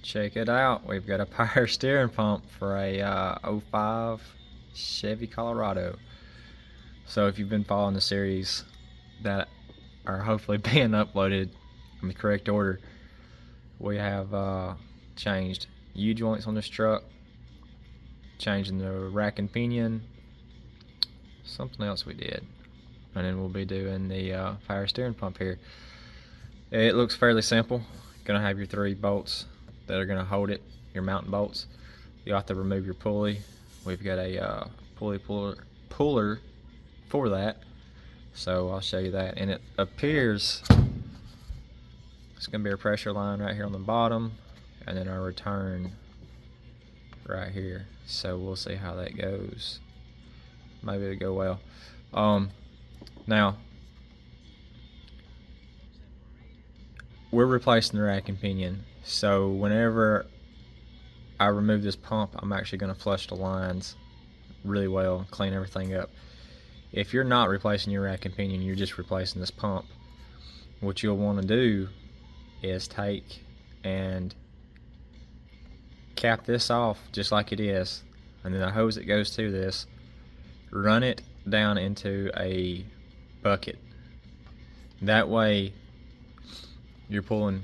Check it out. We've got a power steering pump for a '05 Chevy Colorado. So if you've been following the series that are hopefully being uploaded in the correct order, we have changed U-joints on this truck, changing the rack and pinion, something else we did, and then we'll be doing the power steering pump here. It looks fairly simple. Gonna have your 3 bolts that are gonna hold it, your mountain bolts. You'll have to remove your pulley. We've got a pulley puller for that, so I'll show you that. And it appears it's gonna be a pressure line right here on the bottom, and then our return right here. So we'll see how that goes. Maybe it'll go well. Now we're replacing the rack and pinion, so whenever I remove this pump, I'm actually going to flush the lines really well, clean everything up. If you're not replacing your rack and pinion, you're just replacing this pump, what you'll want to do is take and cap this off just like it is, and then the hose that goes to this, run it down into a bucket. That way you're pulling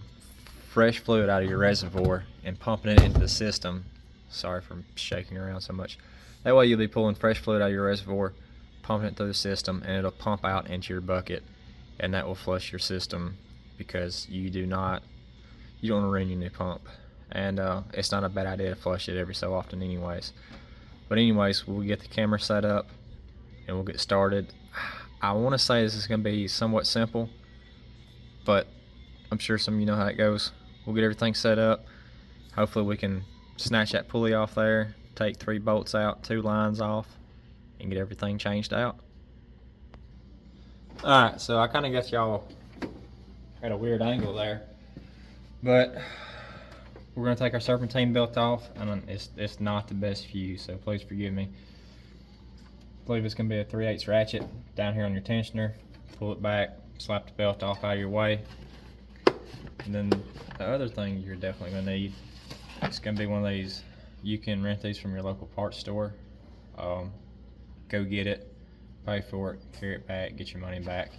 fresh fluid out of your reservoir and pumping it into the system. Sorry for shaking around so much. That way you'll be pulling fresh fluid out of your reservoir, pumping it through the system, and it'll pump out into your bucket, and that will flush your system, because you don't want to ruin your new pump. And it's not a bad idea to flush it every so often anyways. But anyways, we'll get the camera set up and we'll get started. I want to say this is going to be somewhat simple, but I'm sure some of you know how it goes. We'll get everything set up. Hopefully we can snatch that pulley off there, take 3 bolts out, 2 lines off, and get everything changed out. Alright, so I kind of got y'all at a weird angle there, but we're going to take our serpentine belt off, and it's not the best view, so please forgive me. I believe it's going to be a 3/8 ratchet down here on your tensioner. Pull it back, slap the belt off out of your way. And then the other thing you're definitely going to need, it's going to be one of these. You can rent these from your local parts store. Go get it, pay for it, carry it back, get your money back.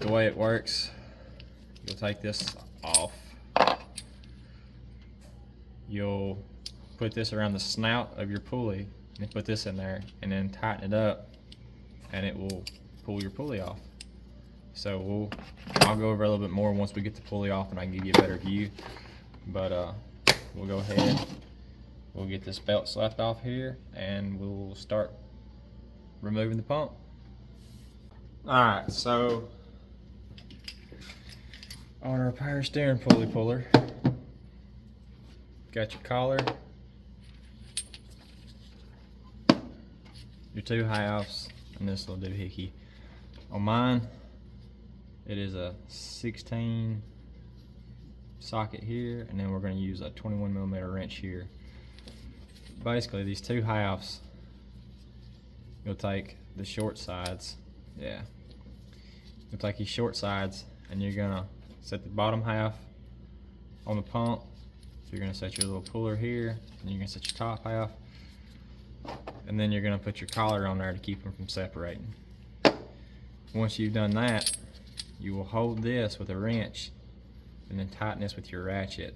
The way it works, you'll take this off. You'll put this around the snout of your pulley and put this in there, and then tighten it up, and it will pull your pulley off. So I'll go over a little bit more once we get the pulley off and I can give you a better view. But we'll go ahead, we'll get this belt slapped off here, and we'll start removing the pump. Alright, so on our power steering pulley puller, got your collar, your 2 halves, and this little doohickey. On mine, it is a 16 socket here, and then we're going to use a 21mm wrench here. Basically, these 2 halves, you'll take the short sides, you'll take these short sides, and you're going to set the bottom half on the pump. So you're going to set your little puller here, and you're going to set your top half, and then you're going to put your collar on there to keep them from separating. Once you've done that, you will hold this with a wrench and then tighten this with your ratchet,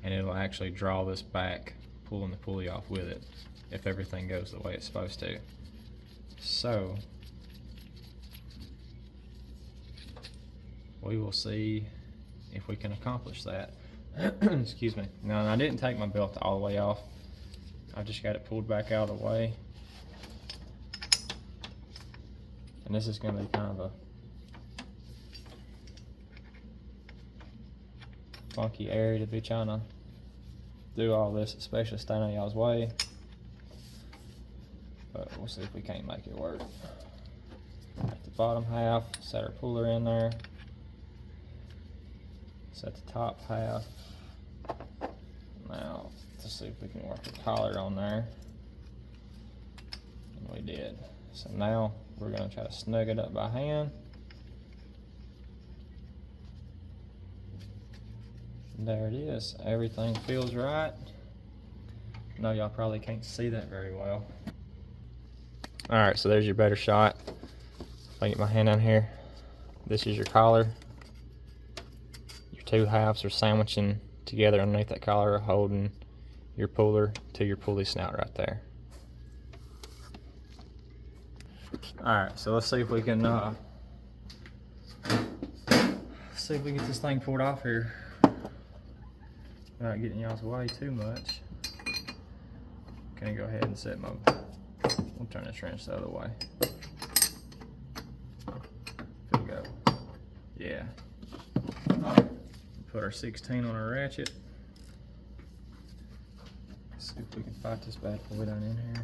and it'll actually draw this back, pulling the pulley off with it, if everything goes the way it's supposed to. So we will see if we can accomplish that. Excuse me. Now, I didn't take my belt all the way off. I just got it pulled back out of the way. And this is going to be kind of a funky area to be trying to do all this, especially staying out of y'all's way. But we'll see if we can't make it work. At the bottom half, set our puller in there. Set the top half. Now, let's see if we can work the collar on there. And we did. So now we're going to try to snug it up by hand. There it is. Everything feels right. I know y'all probably can't see that very well. Alright, so there's your better shot. If I get my hand down here, this is your collar. Your two halves are sandwiching together underneath that collar, holding your puller to your pulley snout right there. Alright, so let's see if we can get this thing pulled off here without getting y'all's way too much. Gonna go ahead and set my, we'll turn this wrench the other way. There we go. Yeah. Put our 16 on our ratchet. See if we can fight this bad boy down in here.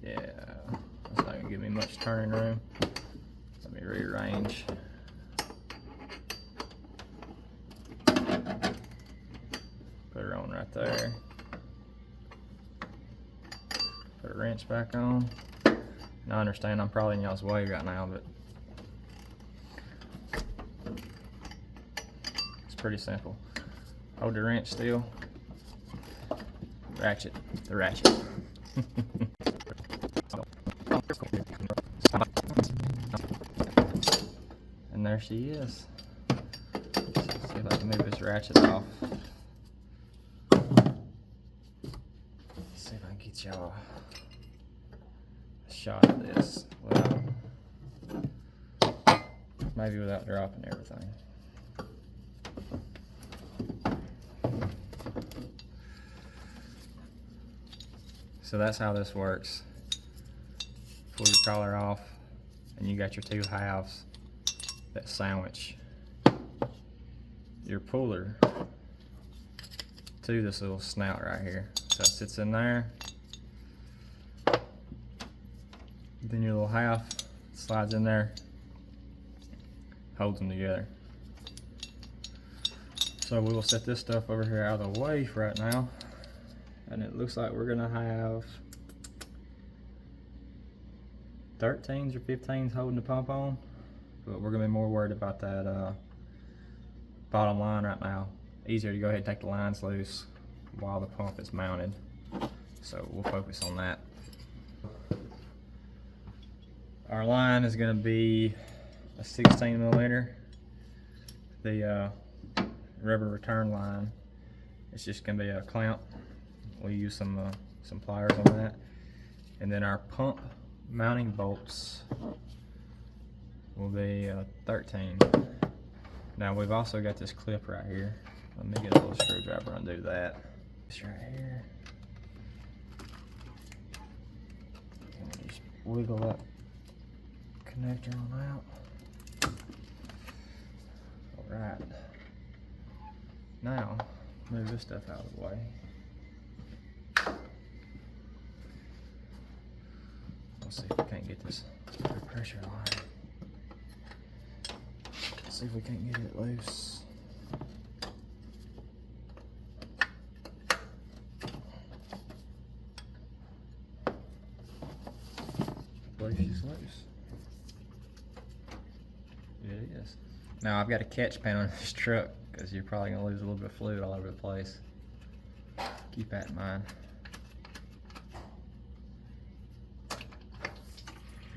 Yeah, that's not gonna give me much turning room. Let me rearrange. Put her on right there. Put a wrench back on. Now I understand I'm probably in y'all's way right now, but it's pretty simple. Hold the wrench still. Ratchet the ratchet. And there she is. Let's see if I can move this ratchet off. See if I can get y'all a shot of this without, maybe without dropping everything. So that's how this works. Pull your collar off, and you got your two halves that sandwich your puller to this little snout right here. So it sits in there. Then your little half slides in there, holds them together. So we will set this stuff over here out of the way for right now. And it looks like we're gonna have 13s or 15s holding the pump on, but we're gonna be more worried about that bottom line right now. Easier to go ahead and take the lines loose while the pump is mounted. So we'll focus on that. Our line is gonna be a 16 millimeter. The rubber return line, it's just gonna be a clamp. We'll use some pliers on that. And then our pump mounting bolts will be 13. Now we've also got this clip right here. Let me get a little screwdriver and do that. This right here. And just wiggle that connector on out. Alright. Now, move this stuff out of the way. Let's see if we can't get this pressure line. Let's see if we can't get it loose. I believe she's loose. It is. Now I've got a catch pan on this truck because you're probably gonna lose a little bit of fluid all over the place. Keep that in mind.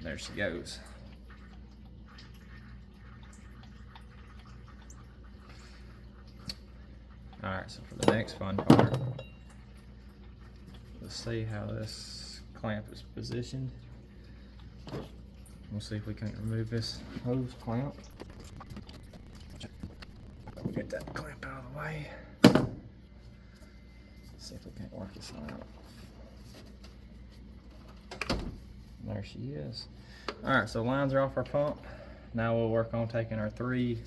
There she goes. Alright, so for the next fun part, let's see how this clamp is positioned. We'll see if we can remove this hose clamp. Get that clamp out of the way. See if we can't work this out. There she is. Alright, so lines are off our pump. Now we'll work on taking our three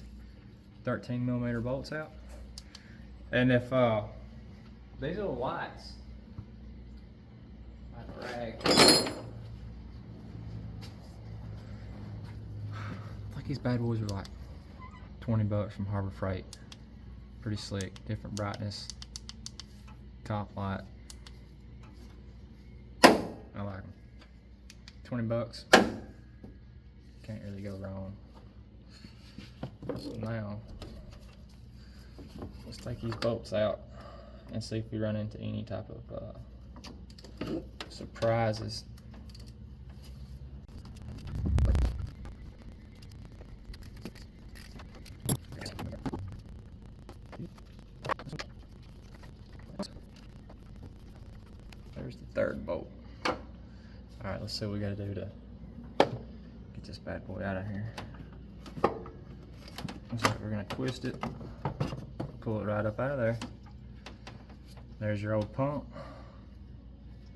13 millimeter bolts out. And if these little lights, my rag, I think these bad boys are like 20 bucks from Harbor Freight. Pretty slick, different brightness, top light. 20 bucks. Can't really go wrong. So now, let's take these bolts out and see if we run into any type of surprises. There's the third bolt. Alright, let's see what we gotta do to get this bad boy out of here. Looks like we're gonna twist it, pull it right up out of there. There's your old pump.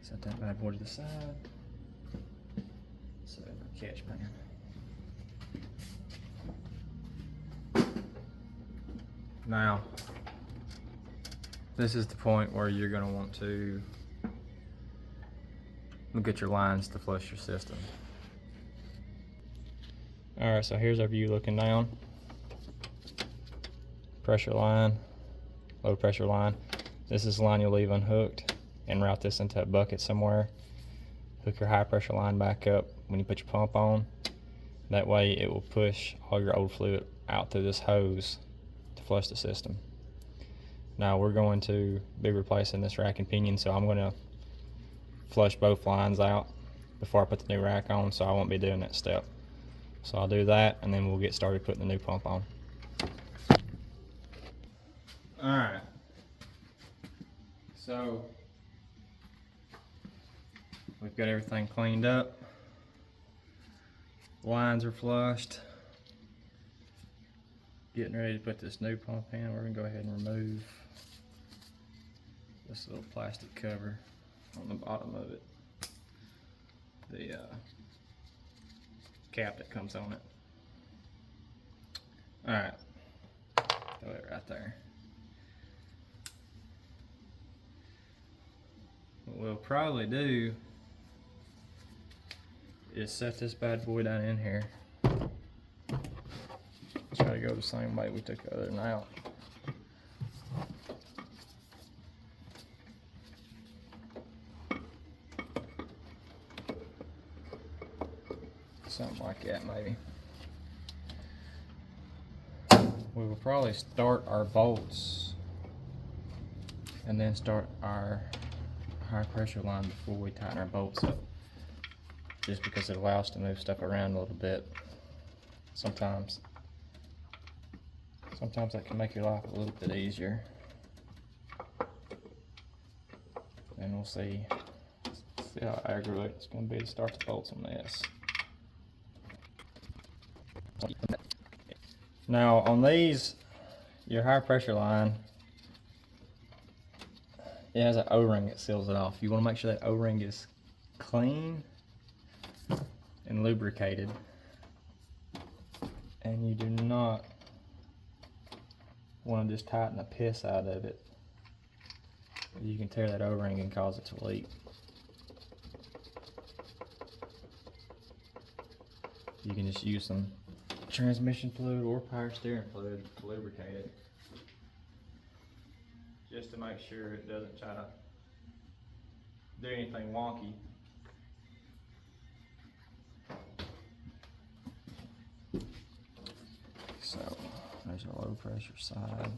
Set that bad boy to the side. Set up our catch pan. Now, this is the point where you're gonna want to look at your lines to flush your system. Alright, so here's our view looking down. Pressure line, low pressure line. This is the line you'll leave unhooked and route this into a bucket somewhere. Hook your high pressure line back up when you put your pump on. That way it will push all your old fluid out through this hose to flush the system. Now we're going to be replacing this rack and pinion, so I'm going to flush both lines out before I put the new rack on, so I won't be doing that step. So I'll do that and then we'll get started putting the new pump on. Alright, so we've got everything cleaned up, lines are flushed, getting ready to put this new pump in. We're going to go ahead and remove this little plastic cover on the bottom of it, the cap that comes on it. Alright, throw it right there. What we'll probably do is set this bad boy down in here. Try to go the same way we took the other one out. Something like that maybe. We will probably start our bolts and then start our high pressure line before we tighten our bolts up, just because it allows us to move stuff around a little bit. Sometimes that can make your life a little bit easier. And we'll see how aggravating it's going to be to start the bolts on this. Now on these, your high pressure line, it has an O-ring that seals it off. You want to make sure that O-ring is clean and lubricated, and you do not want to just tighten the piss out of it. You can tear that O-ring and cause it to leak. You can just use some transmission fluid or power steering fluid to lubricate it, just to make sure it doesn't try to do anything wonky. So there's our low pressure side,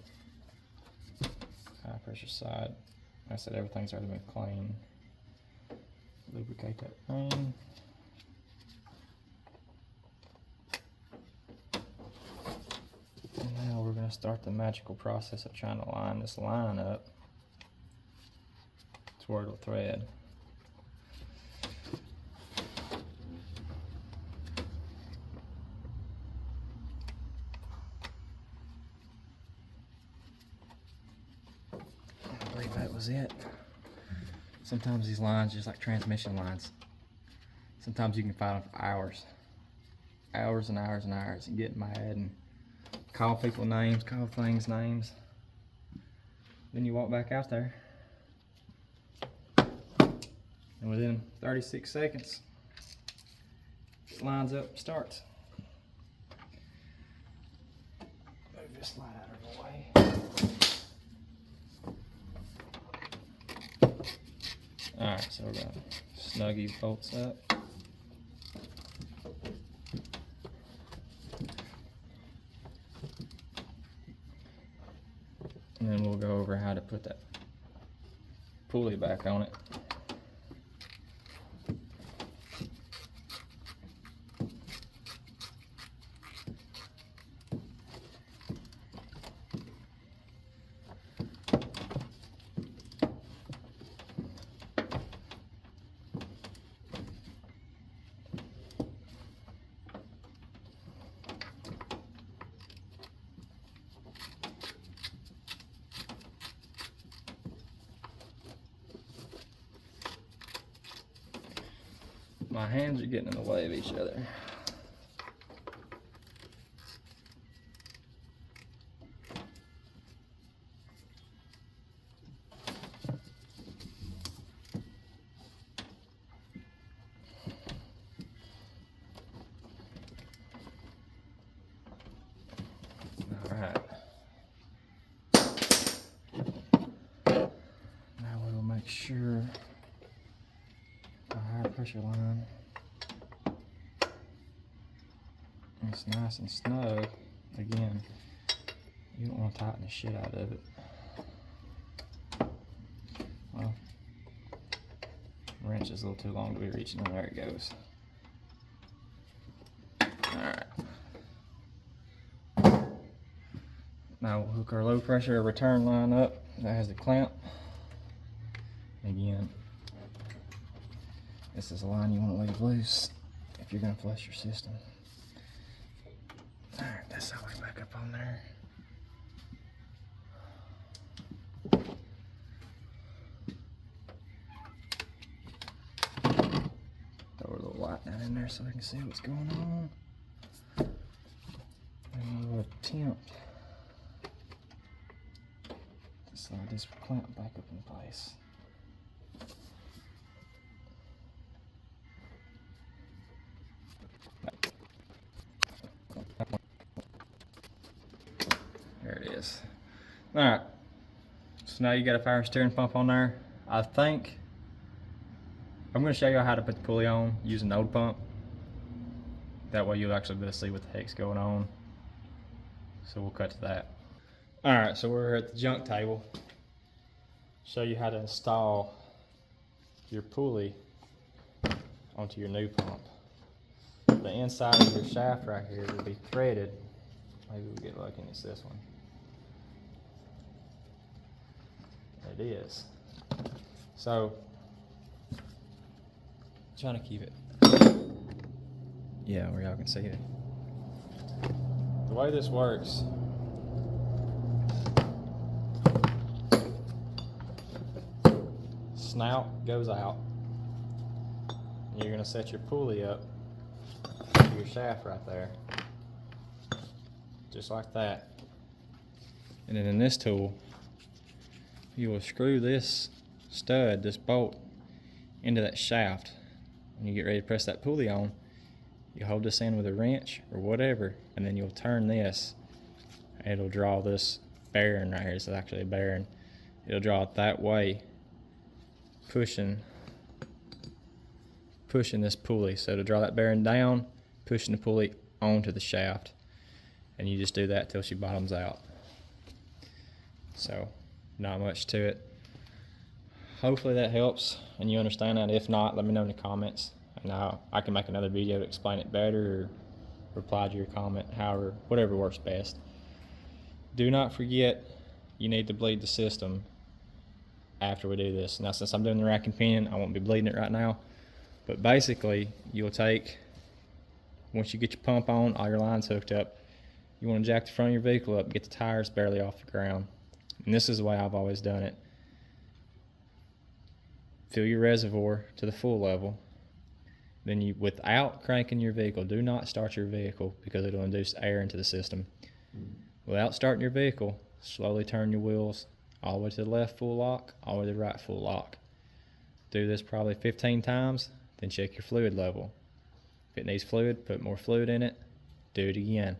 high pressure side. Like I said, everything's already been clean. Lubricate that ring. And now we're going to start the magical process of trying to line this line up to where it'll thread. I believe that was it. Sometimes these lines, just like transmission lines, sometimes you can fight them for hours. Hours and hours and hours, and get mad and call people names, call things names. Then you walk back out there, and within 36 seconds, it lines up and starts. Move this slide out of the way. Alright, so we're going to snug these bolts up. go over how to put that pulley back on it. My hands are getting in the way of each other. All right. Now we'll make sure the high pressure line is nice and snug. Again, you don't want to tighten the shit out of it. Well, wrench is a little too long to be reaching, and there it goes. Alright. Now we'll hook our low pressure return line up. That has the clamp. Again, this is a line you want to leave loose if you're going to flush your system. Alright, that's all the way back up on there. Throw a little light down in there so I can see what's going on. And we'll attempt to slide this clamp back up in place. There it is. Alright, so now you got a power steering pump on there. I think I'm going to show you how to put the pulley on using the old pump. That way you'll actually be able to see what the heck's going on. So we'll cut to that. Alright, so we're at the junk table. Show you how to install your pulley onto your new pump. The inside of your shaft right here will be threaded. Maybe we'll get lucky and it's this one. It is. So, trying to keep it. Yeah, where y'all can see it. The way this works, snout goes out. And you're going to set your pulley up to your shaft right there. Just like that. And then in this tool, you will screw this stud, this bolt, into that shaft. When you get ready to press that pulley on, you hold this in with a wrench or whatever, and then you'll turn this. It'll draw this bearing right here. It's actually a bearing. It'll draw it that way, pushing this pulley. So it'll draw that bearing down, pushing the pulley onto the shaft. And you just do that till she bottoms out. So, not much to it. Hopefully that helps and you understand that. If not, let me know in the comments, and I can make another video to explain it better or reply to your comment, however, whatever works best. Do not forget, you need to bleed the system after we do this. Now, since I'm doing the rack and pinion, I won't be bleeding it right now, but basically you'll take, once you get your pump on, all your lines hooked up, you want to jack the front of your vehicle up, get the tires barely off the ground. And this is the way I've always done it. Fill your reservoir to the full level. Then you, without cranking your vehicle, do not start your vehicle because it'll induce air into the system. Without starting your vehicle, slowly turn your wheels all the way to the left full lock, all the way to the right full lock. Do this probably 15 times, then check your fluid level. If it needs fluid, put more fluid in it, do it again.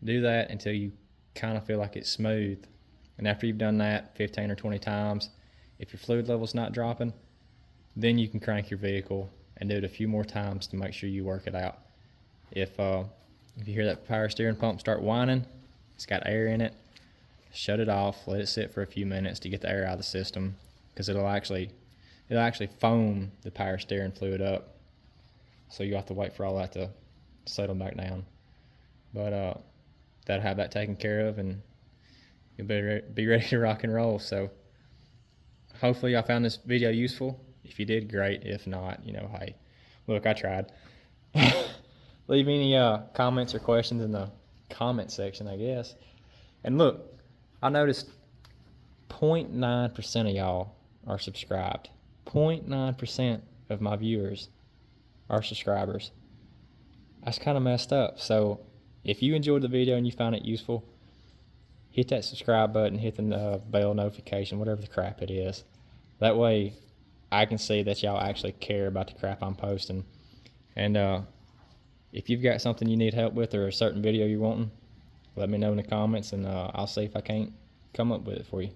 Do that until you kind of feel like it's smooth. And after you've done that 15 or 20 times, if your fluid level's not dropping, then you can crank your vehicle and do it a few more times to make sure you work it out. If you hear that power steering pump start whining, it's got air in it, shut it off, let it sit for a few minutes to get the air out of the system, because it'll actually foam the power steering fluid up. So you have to wait for all that to settle back down. But that'll have that taken care of, and you'll be ready to rock and roll. So hopefully I found this video useful. If you did, great. If not, hey, look, I tried. Leave any comments or questions in the comment section, I guess. And look, I noticed 0.9% of y'all are subscribed. 0.9% of my viewers are subscribers. That's kind of messed up. So if you enjoyed the video and you found it useful, hit that subscribe button, hit the bell notification, whatever the crap it is. That way I can see that y'all actually care about the crap I'm posting. And if you've got something you need help with or a certain video you're wanting, let me know in the comments, and I'll see if I can't come up with it for you.